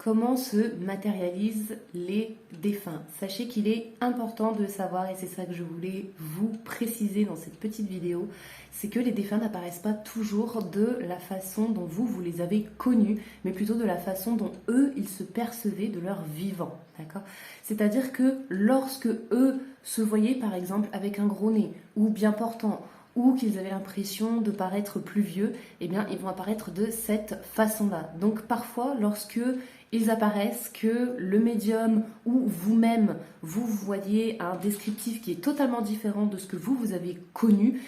Comment se matérialisent les défunts? Sachez qu'il est important de savoir, et c'est ça que je voulais vous préciser dans cette petite vidéo, c'est que les défunts n'apparaissent pas toujours de la façon dont vous les avez connus, mais plutôt de la façon dont eux, ils se percevaient de leur vivant. D'accord? C'est-à-dire que lorsque eux se voyaient par exemple avec un gros nez, ou bien portant, ou qu'ils avaient l'impression de paraître plus vieux, eh bien ils vont apparaître de cette façon-là. Donc parfois, lorsque ils apparaissent, que le médium ou vous-même, vous voyez un descriptif qui est totalement différent de ce que vous avez connu,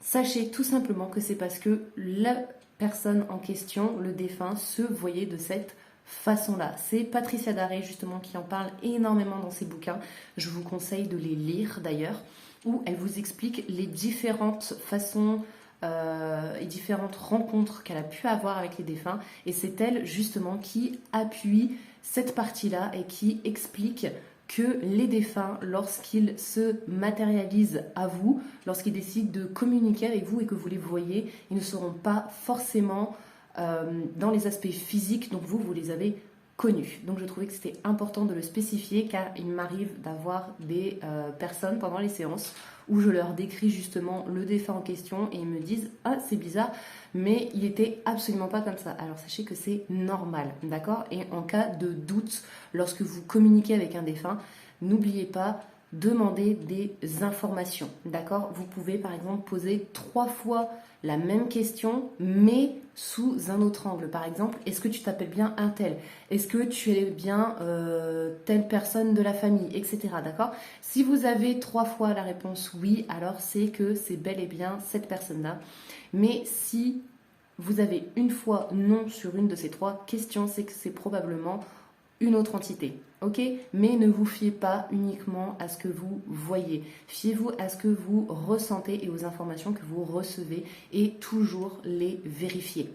sachez tout simplement que c'est parce que la personne en question, le défunt, se voyait de cette façon-là. C'est Patricia Daré justement qui en parle énormément dans ses bouquins. Je vous conseille de les lire d'ailleurs, où elle vous explique les différentes façons et différentes rencontres qu'elle a pu avoir avec les défunts. Et c'est elle justement qui appuie cette partie-là et qui explique que les défunts, lorsqu'ils se matérialisent à vous, lorsqu'ils décident de communiquer avec vous et que vous les voyez, ils ne seront pas forcément dans les aspects physiques dont vous les avez connus. Donc je trouvais que c'était important de le spécifier, car il m'arrive d'avoir des personnes pendant les séances où je leur décris justement le défunt en question et ils me disent « Ah, c'est bizarre, mais il était absolument pas comme ça ». Alors sachez que c'est normal, d'accord? Et en cas de doute, lorsque vous communiquez avec un défunt, n'oubliez pas, demander des informations, d'accord? Vous pouvez par exemple poser 3 fois la même question, mais sous un autre angle. Par exemple, est-ce que tu t'appelles bien un tel? Est-ce que tu es bien telle personne de la famille, etc. D'accord? Si vous avez 3 fois la réponse oui, alors c'est que c'est bel et bien cette personne-là. Mais si vous avez une fois non sur une de ces 3 questions, c'est que c'est probablement une autre entité, ok? Mais ne vous fiez pas uniquement à ce que vous voyez. Fiez-vous à ce que vous ressentez et aux informations que vous recevez et toujours les vérifier.